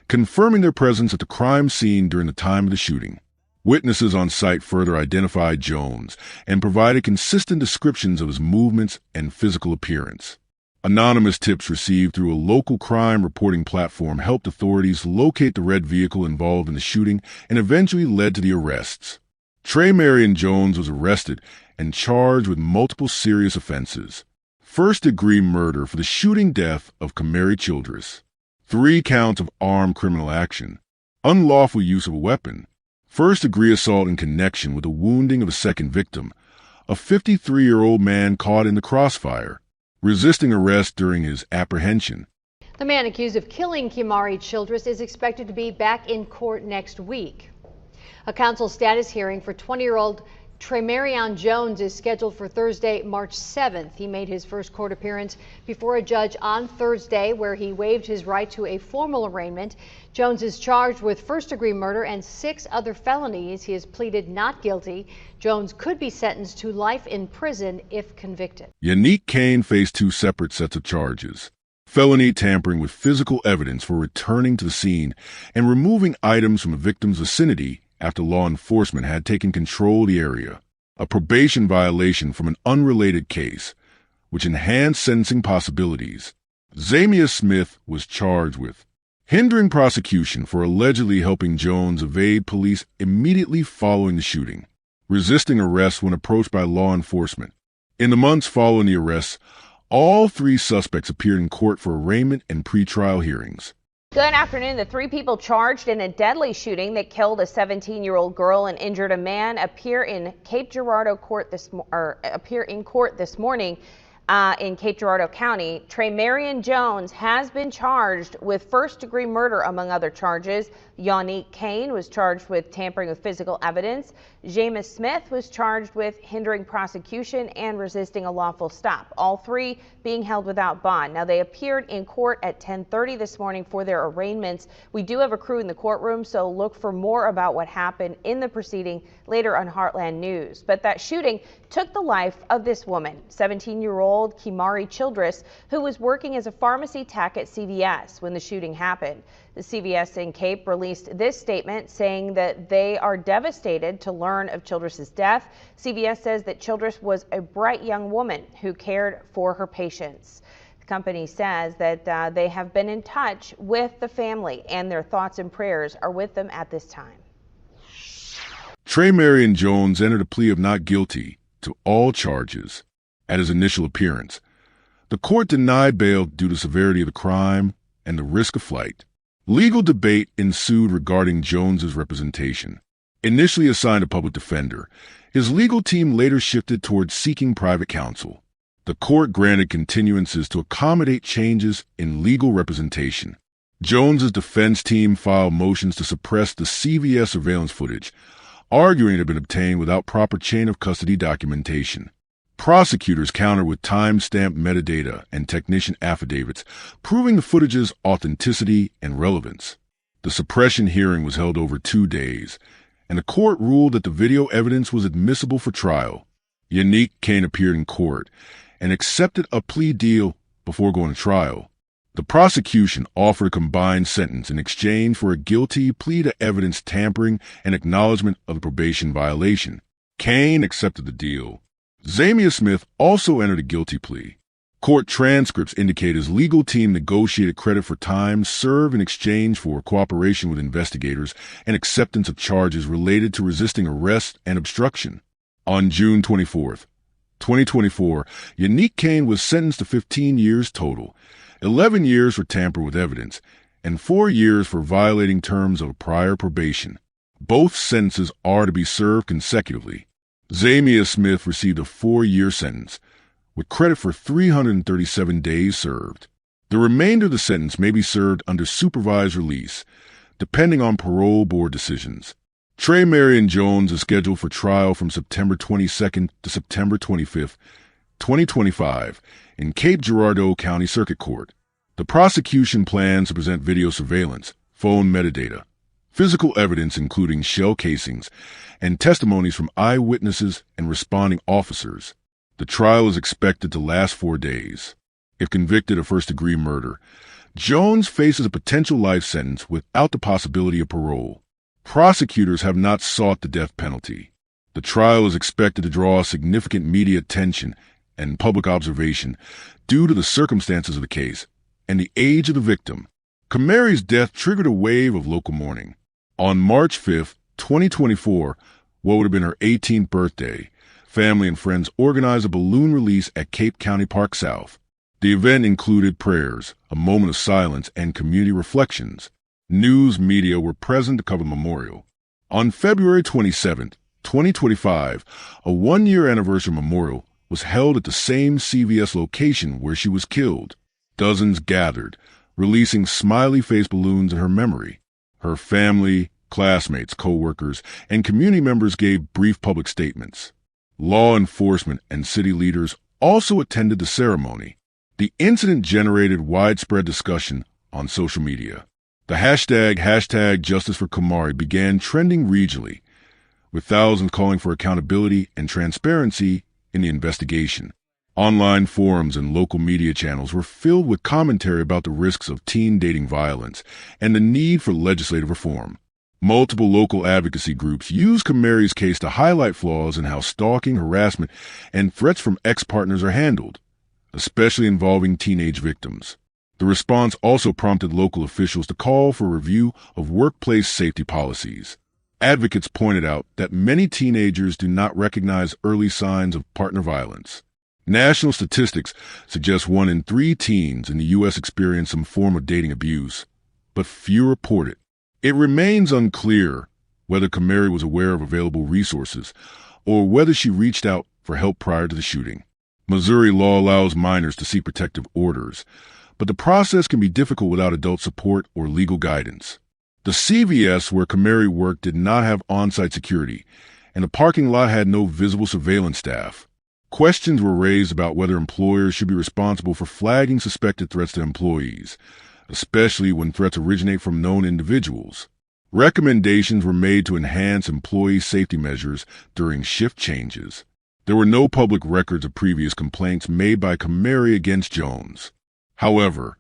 confirming their presence at the crime scene during the time of the shooting. Witnesses on site further identified Jones and provided consistent descriptions of his movements and physical appearance. Anonymous tips received through a local crime reporting platform helped authorities locate the red vehicle involved in the shooting and eventually led to the arrests. Trey Marion Jones was arrested and charged with multiple serious offenses. First-degree murder for the shooting death of Kamari Childress, 3 counts of armed criminal action, unlawful use of a weapon, first-degree assault in connection with the wounding of a second victim, a 53-year-old man caught in the crossfire, resisting arrest during his apprehension. The man accused of killing Kamari Childress is expected to be back in court next week. A counsel status hearing for 20-year-old Trey Marion Jones is scheduled for Thursday, March 7th. He made his first court appearance before a judge on Thursday, where he waived his right to a formal arraignment. Jones is charged with first-degree murder and 6 other felonies. He has pleaded not guilty. Jones could be sentenced to life in prison if convicted. Yannick Kane faced 2 separate sets of charges: felony tampering with physical evidence for returning to the scene and removing items from a victim's vicinity after law enforcement had taken control of the area, a probation violation from an unrelated case, which enhanced sentencing possibilities. Zamia Smith was charged with hindering prosecution for allegedly helping Jones evade police immediately following the shooting, resisting arrest when approached by law enforcement. In the months following the arrests, all 3 suspects appeared in court for arraignment and pretrial hearings. Good afternoon. The 3 people charged in a deadly shooting that killed a 17-year-old girl and injured a man appear in Cape Girardeau court this morning. In Cape Girardeau County. Trey Marion Jones has been charged with first-degree murder, among other charges. Yannick Kane was charged with tampering with physical evidence. Jameis Smith was charged with hindering prosecution and resisting a lawful stop, all 3 being held without bond. Now, they appeared in court at 10:30 this morning for their arraignments. We do have a crew in the courtroom, so look for more about what happened in the proceeding later on Heartland News. But that shooting took the life of this woman, 17-year-old Kamari Childress, who was working as a pharmacy tech at CVS when the shooting happened. The CVS in Cape released this statement saying that they are devastated to learn of Childress's death. CVS says that Childress was a bright young woman who cared for her patients. The company says that they have been in touch with the family and their thoughts and prayers are with them at this time. Trey Marion Jones entered a plea of not guilty to all charges at his initial appearance. The court denied bail due to severity of the crime and the risk of flight. Legal debate ensued regarding Jones's representation. Initially assigned a public defender, his legal team later shifted towards seeking private counsel. The court granted continuances to accommodate changes in legal representation. Jones's defense team filed motions to suppress the CVS surveillance footage, arguing it had been obtained without proper chain of custody documentation. Prosecutors countered with time-stamped metadata and technician affidavits, proving the footage's authenticity and relevance. The suppression hearing was held over 2 days, and the court ruled that the video evidence was admissible for trial. Yannick Kane appeared in court and accepted a plea deal before going to trial. The prosecution offered a combined sentence in exchange for a guilty plea to evidence tampering and acknowledgement of the probation violation. Kane accepted the deal. Zamia Smith also entered a guilty plea. Court transcripts indicate his legal team negotiated credit for time served in exchange for cooperation with investigators and acceptance of charges related to resisting arrest and obstruction. On June 24, 2024, Yannick Kane was sentenced to 15 years total, 11 years for tamper with evidence, and 4 years for violating terms of a prior probation. Both sentences are to be served consecutively. Zamia Smith received a 4-year sentence, with credit for 337 days served. The remainder of the sentence may be served under supervised release, depending on parole board decisions. Trey Marion Jones is scheduled for trial from September 22nd to September 25th, 2025, in Cape Girardeau County Circuit Court. The prosecution plans to present video surveillance, phone metadata, physical evidence including shell casings, and testimonies from eyewitnesses and responding officers. The trial is expected to last 4 days. If convicted of first-degree murder, Jones faces a potential life sentence without the possibility of parole. Prosecutors have not sought the death penalty. The trial is expected to draw significant media attention and public observation due to the circumstances of the case and the age of the victim. Kamari's death triggered a wave of local mourning. On March 5, 2024, what would have been her 18th birthday, family and friends organized a balloon release at Cape County Park South. The event included prayers, a moment of silence, and community reflections. News media were present to cover the memorial. On February 27, 2025, a 1-year anniversary memorial was held at the same CVS location where she was killed. Dozens gathered, releasing smiley-face balloons in her memory. Her family, classmates, co-workers, and community members gave brief public statements. Law enforcement and city leaders also attended the ceremony. The incident generated widespread discussion on social media. The hashtag Justice for Kamari began trending regionally, with thousands calling for accountability and transparency in the investigation. Online forums and local media channels were filled with commentary about the risks of teen dating violence and the need for legislative reform. Multiple local advocacy groups used Kamari's case to highlight flaws in how stalking, harassment, and threats from ex-partners are handled, especially involving teenage victims. The response also prompted local officials to call for a review of workplace safety policies. Advocates pointed out that many teenagers do not recognize early signs of partner violence. National statistics suggest 1 in 3 teens in the U.S. experience some form of dating abuse, but few report it. It remains unclear whether Kamari was aware of available resources or whether she reached out for help prior to the shooting. Missouri law allows minors to seek protective orders, but the process can be difficult without adult support or legal guidance. The CVS where Kamari worked did not have on-site security, and the parking lot had no visible surveillance staff. Questions were raised about whether employers should be responsible for flagging suspected threats to employees, especially when threats originate from known individuals. Recommendations were made to enhance employee safety measures during shift changes. There were no public records of previous complaints made by Kamari against Jones. However,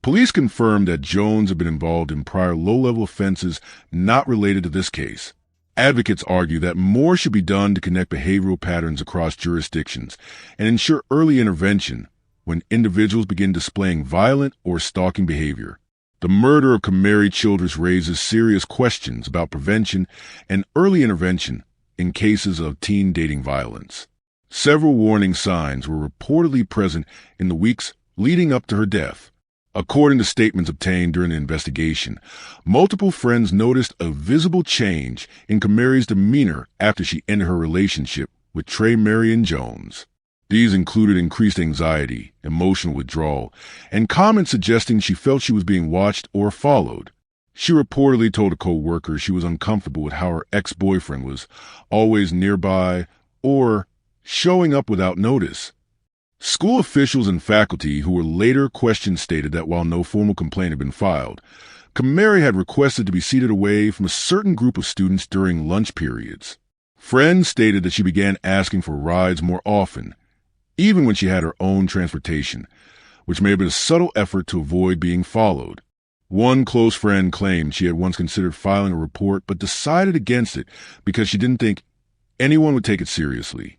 police confirmed that Jones had been involved in prior low-level offenses not related to this case. Advocates argue that more should be done to connect behavioral patterns across jurisdictions and ensure early intervention when individuals begin displaying violent or stalking behavior. The murder of Kamari Childress raises serious questions about prevention and early intervention in cases of teen dating violence. Several warning signs were reportedly present in the weeks leading up to her death. According to statements obtained during the investigation, multiple friends noticed a visible change in Kamari's demeanor after she ended her relationship with Trey Marion Jones. These included increased anxiety, emotional withdrawal, and comments suggesting she felt she was being watched or followed. She reportedly told a co-worker she was uncomfortable with how her ex-boyfriend was always nearby or showing up without notice. School officials and faculty who were later questioned stated that while no formal complaint had been filed, Kamari had requested to be seated away from a certain group of students during lunch periods. Friends stated that she began asking for rides more often, even when she had her own transportation, which may have been a subtle effort to avoid being followed. One close friend claimed she had once considered filing a report but decided against it because she didn't think anyone would take it seriously.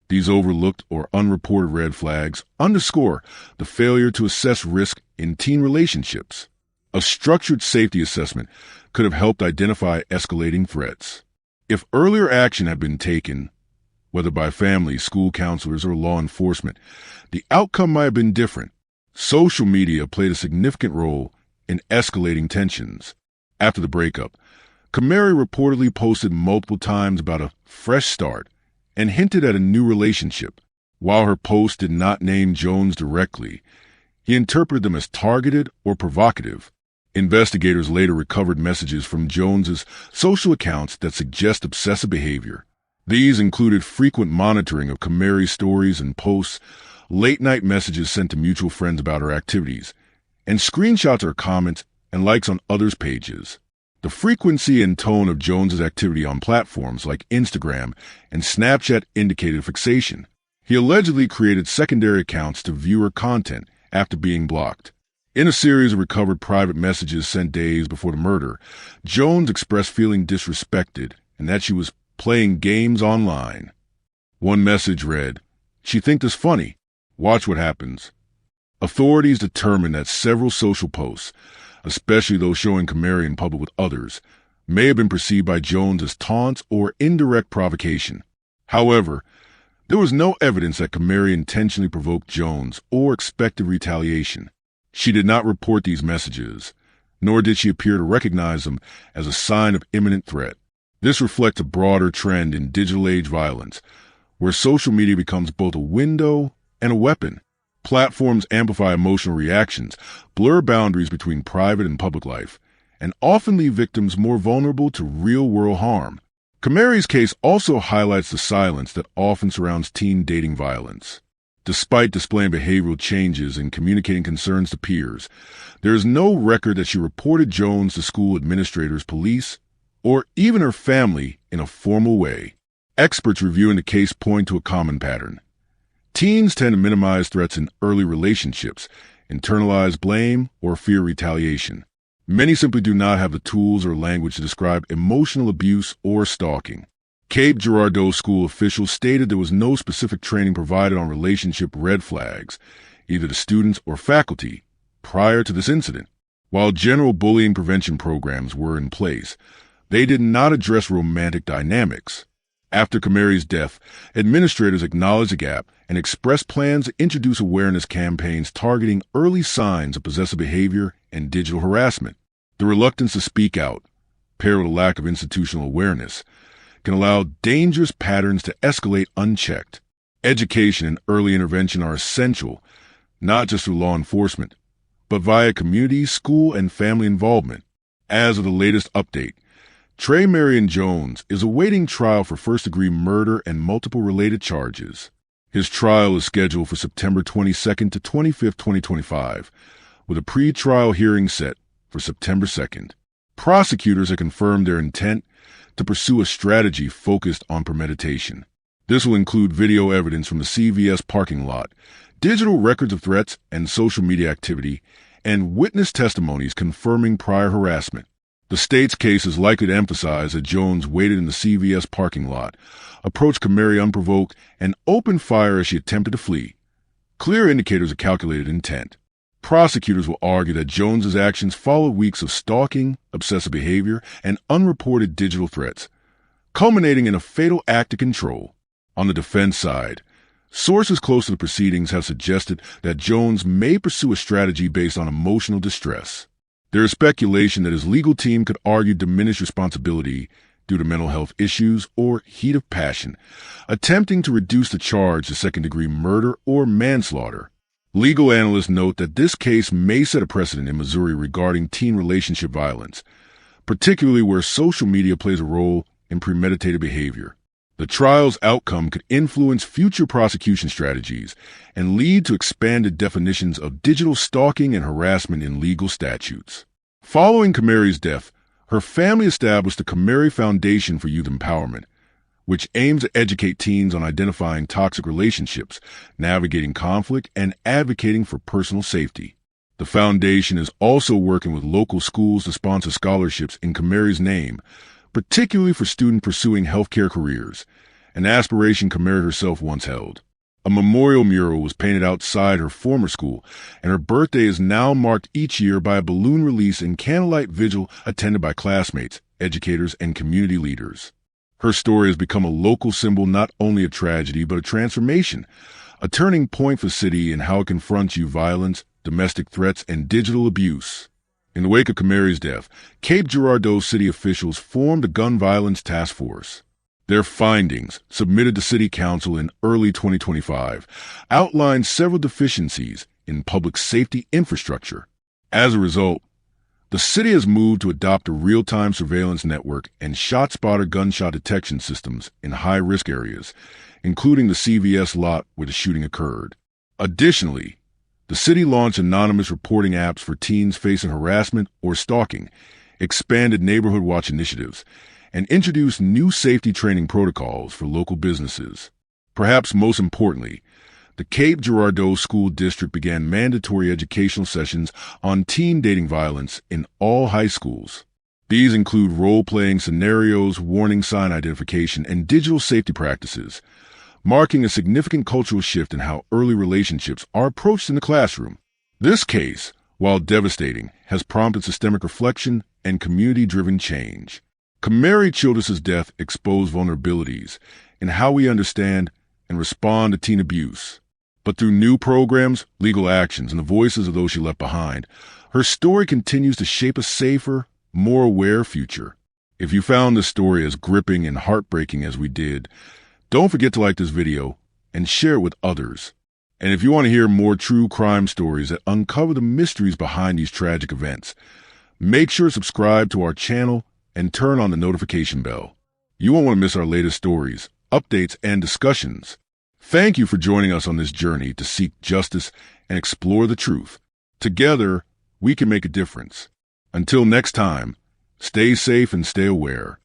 These overlooked or unreported red flags underscore the failure to assess risk in teen relationships. A structured safety assessment could have helped identify escalating threats. If earlier action had been taken, whether by families, school counselors, or law enforcement, the outcome might have been different. Social media played a significant role in escalating tensions. After the breakup, Kamari reportedly posted multiple times about a fresh start and hinted at a new relationship. While her post did not name Jones directly, he interpreted them as targeted or provocative. Investigators later recovered messages from Jones's social accounts that suggest obsessive behavior. These included frequent monitoring of Kamari's stories and posts, late-night messages sent to mutual friends about her activities, and screenshots of her comments and likes on others' pages. The frequency and tone of Jones's activity on platforms like Instagram and Snapchat indicated fixation. He allegedly created secondary accounts to view her content after being blocked. In a series of recovered private messages sent days before the murder, Jones expressed feeling disrespected and that she was playing games online. One message read, "She think this funny. Watch what happens." Authorities determined that several social posts, especially those showing Kamari in public with others, may have been perceived by Jones as taunts or indirect provocation. However, there was no evidence that Kamari intentionally provoked Jones or expected retaliation. She did not report these messages, nor did she appear to recognize them as a sign of imminent threat. This reflects a broader trend in digital age violence, where social media becomes both a window and a weapon. Platforms amplify emotional reactions, blur boundaries between private and public life, and often leave victims more vulnerable to real-world harm. Kamari's case also highlights the silence that often surrounds teen dating violence. Despite displaying behavioral changes and communicating concerns to peers, there is no record that she reported Jones to school administrators, police, or even her family in a formal way. Experts reviewing the case point to a common pattern. Teens tend to minimize threats in early relationships, internalize blame, or fear retaliation. Many simply do not have the tools or language to describe emotional abuse or stalking. Cape Girardeau School officials stated there was no specific training provided on relationship red flags, either to students or faculty, prior to this incident. While general bullying prevention programs were in place, they did not address romantic dynamics. After Kamari's death, administrators acknowledged the gap and expressed plans to introduce awareness campaigns targeting early signs of possessive behavior and digital harassment. The reluctance to speak out, paired with a lack of institutional awareness, can allow dangerous patterns to escalate unchecked. Education and early intervention are essential, not just through law enforcement, but via community, school, and family involvement. As of the latest update, Trey Marion Jones is awaiting trial for first-degree murder and multiple related charges. His trial is scheduled for September 22nd to 25th, 2025, with a pre-trial hearing set for September 2nd. Prosecutors have confirmed their intent to pursue a strategy focused on premeditation. This will include video evidence from the CVS parking lot, digital records of threats and social media activity, and witness testimonies confirming prior harassment. The state's case is likely to emphasize that Jones waited in the CVS parking lot, approached Kamari unprovoked, and opened fire as she attempted to flee. Clear indicators of calculated intent. Prosecutors will argue that Jones's actions followed weeks of stalking, obsessive behavior, and unreported digital threats, culminating in a fatal act of control. On the defense side, sources close to the proceedings have suggested that Jones may pursue a strategy based on emotional distress. There is speculation that his legal team could argue diminished responsibility due to mental health issues or heat of passion, attempting to reduce the charge to second-degree murder or manslaughter. Legal analysts note that this case may set a precedent in Missouri regarding teen relationship violence, particularly where social media plays a role in premeditated behavior. The trial's outcome could influence future prosecution strategies and lead to expanded definitions of digital stalking and harassment in legal statutes. Following Kamari's death, her family established the Kamari Foundation for Youth Empowerment, which aims to educate teens on identifying toxic relationships, navigating conflict, and advocating for personal safety. The foundation is also working with local schools to sponsor scholarships in Kamari's name, particularly for students pursuing healthcare careers, an aspiration Kamari herself once held. A memorial mural was painted outside her former school, and her birthday is now marked each year by a balloon release and candlelight vigil attended by classmates, educators, and community leaders. Her story has become a local symbol, not only a tragedy, but a transformation, a turning point for the city in how it confronts youth violence, domestic threats, and digital abuse. In the wake of Kamari's death, Cape Girardeau city officials formed a gun violence task force. Their findings, submitted to City Council in early 2025, outlined several deficiencies in public safety infrastructure. As a result, the city has moved to adopt a real-time surveillance network and ShotSpotter gunshot detection systems in high-risk areas, including the CVS lot where the shooting occurred. Additionally, the city launched anonymous reporting apps for teens facing harassment or stalking, expanded neighborhood watch initiatives, and introduced new safety training protocols for local businesses. Perhaps most importantly, the Cape Girardeau School District began mandatory educational sessions on teen dating violence in all high schools. These include role-playing scenarios, warning sign identification, and digital safety practices, marking a significant cultural shift in how early relationships are approached in the classroom. This case, while devastating, has prompted systemic reflection and community-driven change. Kamari Childress's death exposed vulnerabilities in how we understand and respond to teen abuse. But through new programs, legal actions, and the voices of those she left behind, her story continues to shape a safer, more aware future. If you found this story as gripping and heartbreaking as we did, don't forget to like this video and share it with others. And if you want to hear more true crime stories that uncover the mysteries behind these tragic events, make sure to subscribe to our channel and turn on the notification bell. You won't want to miss our latest stories, updates, and discussions. Thank you for joining us on this journey to seek justice and explore the truth. Together, we can make a difference. Until next time, stay safe and stay aware.